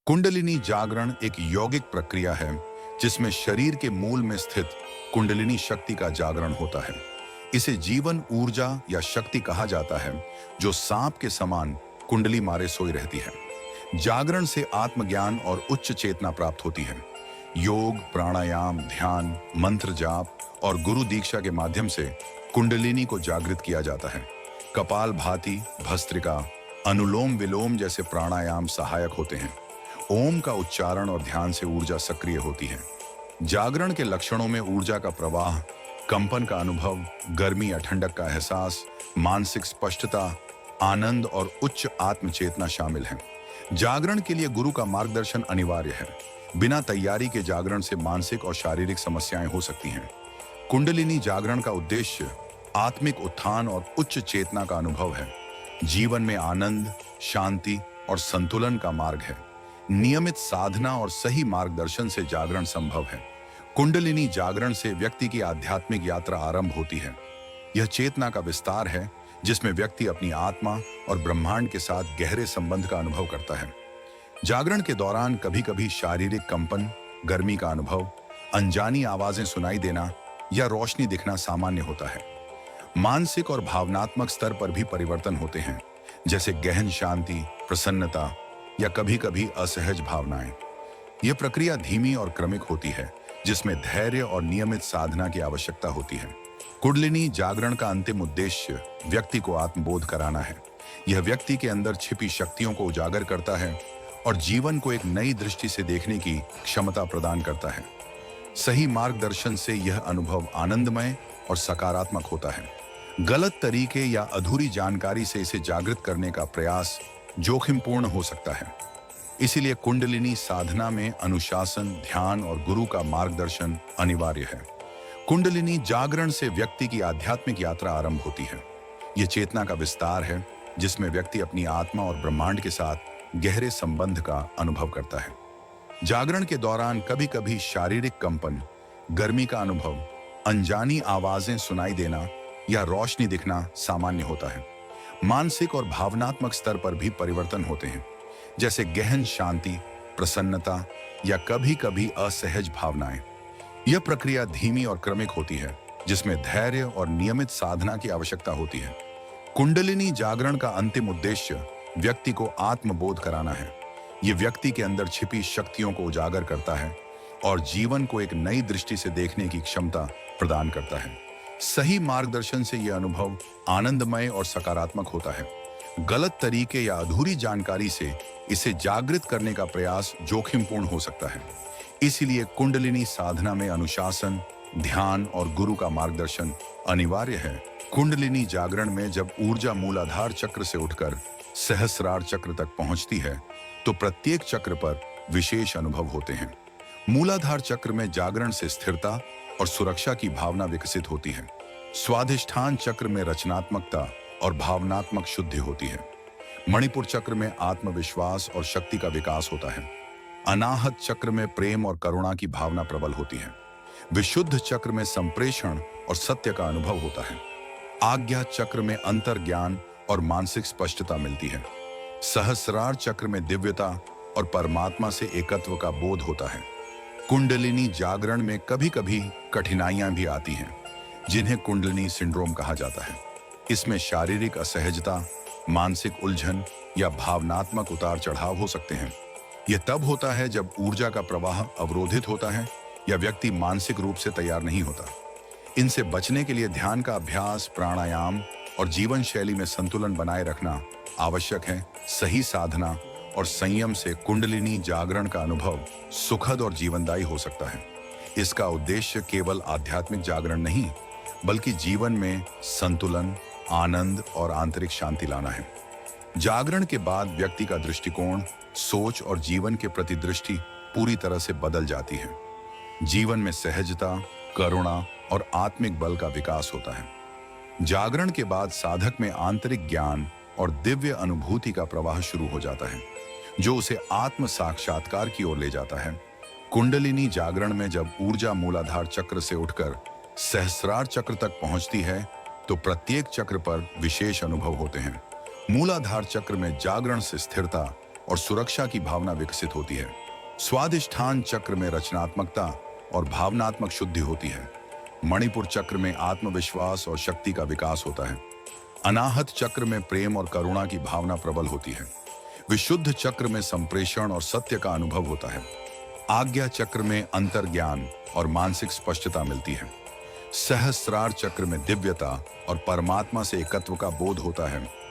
कुंडलिनी जागरण एक यौगिक प्रक्रिया है जिसमें शरीर के मूल में स्थित कुंडलिनी शक्ति का जागरण होता है। इसे जीवन ऊर्जा या शक्ति कहा जाता है जो सांप के समान कुंडली मारे सोई रहती है। जागरण से आत्मज्ञान और उच्च चेतना प्राप्त होती है। योग, प्राणायाम, ध्यान, मंत्र जाप और गुरु दीक्षा के माध्यम से कुंडलिनी को जागृत किया जाता है। कपाल भाती, भस्त्रिका, अनुलोम विलोम जैसे प्राणायाम सहायक होते हैं। ओम का उच्चारण और ध्यान से ऊर्जा सक्रिय होती है। जागरण के लक्षणों में ऊर्जा का प्रवाह, कंपन का अनुभव, गर्मी या ठंडक का एहसास, मानसिक स्पष्टता, आनंद और उच्च आत्मचेतना शामिल है। जागरण के लिए गुरु का मार्गदर्शन अनिवार्य है। बिना तैयारी के जागरण से मानसिक और शारीरिक समस्याएं हो सकती हैं। कुंडलिनी जागरण का उद्देश्य आत्मिक उत्थान और उच्च चेतना का अनुभव है। जीवन में आनंद, शांति और संतुलन का मार्ग है। नियमित साधना और सही मार्गदर्शन से जागरण संभव है। कुंडलिनी जागरण से व्यक्ति की आध्यात्मिक यात्रा आरंभ होती है। यह चेतना का विस्तार है जिसमें व्यक्ति अपनी आत्मा और ब्रह्मांड के साथ गहरे संबंध का अनुभव करता है। जागरण के दौरान कभी-कभी शारीरिक कंपन, गर्मी का अनुभव, अनजानी आवाजें सुनाई देना या रोशनी दिखना सामान्य होता है। मानसिक और भावनात्मक स्तर पर भी परिवर्तन होते हैं, जैसे गहन शांति, प्रसन्नता या कभी-कभी असहज भावनाएं। यह प्रक्रिया धीमी और क्रमिक होती है, जिसमें धैर्य और नियमित साधना की आवश्यकता होती है। कुंडलिनी जागरण का अंतिम उद्देश्य व्यक्ति को आत्मबोध कराना है। यह व्यक्ति के अंदर छिपी शक्तियों को उजागर करता है और जीवन को एक नई दृष्टि से देखने की क्षमता प्रदान करता है। सही मार्गदर्शन से यह अनुभव आनंदमय और सकारात्मक होता है। गलत तरीके या अधूरी जानकारी से इसे जागृत करने का प्रयास जोखिमपूर्ण हो सकता है। इसीलिए कुंडलिनी साधना में अनुशासन, ध्यान और गुरु का मार्गदर्शन अनिवार्य है। कुंडलिनी जागरण से व्यक्ति की आध्यात्मिक यात्रा आरंभ होती है। यह चेतना का विस्तार है जिसमें व्यक्ति अपनी आत्मा और ब्रह्मांड के साथ गहरे संबंध का अनुभव करता है। जागरण के दौरान कभी-कभी शारीरिक कंपन, गर्मी का अनुभव, अनजानी आवाजें सुनाई देना या रोशनी दिखना सामान्य होता है। मानसिक और भावनात्मक स्तर पर भी परिवर्तन होते हैं, जैसे गहन शांति, प्रसन्नता या कभी-कभी असहज भावनाएं। यह प्रक्रिया धीमी और क्रमिक होती है, जिसमें धैर्य और नियमित साधना की आवश्यकता होती है। कुंडलिनी जागरण का अंतिम उद्देश्य व्यक्ति को आत्मबोध कराना है। यह व्यक्ति के अंदर छिपी शक्तियों को उजागर करता है और जीवन को एक नई दृष्टि से देखने की क्षमता प्रदान करता है। सही मार्गदर्शन से यह अनुभव आनंदमय और सकारात्मक होता है। गलत तरीके या अधूरी जानकारी से इसे जागृत करने का प्रयास जोखिमपूर्ण हो सकता है। इसीलिए कुंडलिनी साधना में अनुशासन, ध्यान और गुरु का मार्गदर्शन अनिवार्य है। कुंडलिनी जागरण में जब ऊर्जा मूलाधार चक्र से उठकर सहस्रार चक्र तक पहुंचती है, तो प्रत्येक चक्र पर विशेष अनुभव होते हैं। मूलाधार चक्र में जागरण से स्थिरता और सुरक्षा की भावना विकसित होती है। स्वाधिष्ठान चक्र में रचनात्मकता और भावनात्मक शुद्धि होती है। मणिपुर चक्र में आत्मविश्वास और शक्ति का विकास होता है। अनाहत चक्र में प्रेम और करुणा की भावना प्रबल होती है। विशुद्ध चक्र में संप्रेषण और सत्य का अनुभव होता है। आज्ञा चक्र में अंतर्ज्ञान और मानसिक स्पष्टता मिलती है। सहस्रार चक्र में दिव्यता और परमात्मा से एकत्व का बोध होता है। कुंडलिनी जागरण में कभी-कभी कठिनाइयां भी आती हैं, जिन्हें कुंडलिनी सिंड्रोम कहा जाता है। इसमें शारीरिक असहजता, मानसिक उलझन या भावनात्मक उतार चढ़ाव हो सकते हैं। यह तब होता है जब ऊर्जा का प्रवाह अवरोधित होता है या व्यक्ति मानसिक रूप से तैयार नहीं होता। इनसे बचने के लिए ध्यान का अभ्यास, प्राणायाम और जीवन शैली में संतुलन बनाए रखना आवश्यक है। सही साधना और संयम से कुंडलिनी जागरण का अनुभव सुखद और जीवनदायी हो सकता है। इसका उद्देश्य केवल आध्यात्मिक जागरण नहीं, बल्कि जीवन में संतुलन, आनंद और आंतरिक शांति लाना है। जागरण के बाद व्यक्ति का दृष्टिकोण, सोच और जीवन के प्रति दृष्टि पूरी तरह से बदल जाती है। जीवन में सहजता, करुणा और आत्मिक बल का विकास होता है। जागरण के बाद साधक में आंतरिक ज्ञान और दिव्य अनुभूति का प्रवाह शुरू हो जाता है, जो उसे आत्म साक्षात्कार की ओर ले जाता है। कुंडलिनी जागरण में जब ऊर्जा मूलाधार चक्र से उठकर सहस्रार चक्र तक पहुंचती है, तो प्रत्येक चक्र पर विशेष अनुभव होते हैं। मूलाधार चक्र में जागरण से स्थिरता, और सुरक्षा की भावना विकसित होती है। स्वादिष्ठान चक्र में रचनात्मकता और भावनात्मक शुद्धि होती है। मणिपुर चक्र में आत्मविश्वास और शक्ति का विकास होता है। अनाहत चक्र में प्रेम और करुणा की भावना प्रबल होती है। विशुद्ध चक्र में संप्रेषण और सत्य का अनुभव होता है। आज्ञा चक्र में अंतर्ज्ञान और मानसिक स्पष्टता मिलती है। सहस्रार चक्र में दिव्यता और परमात्मा से एकत्व का बोध होता है।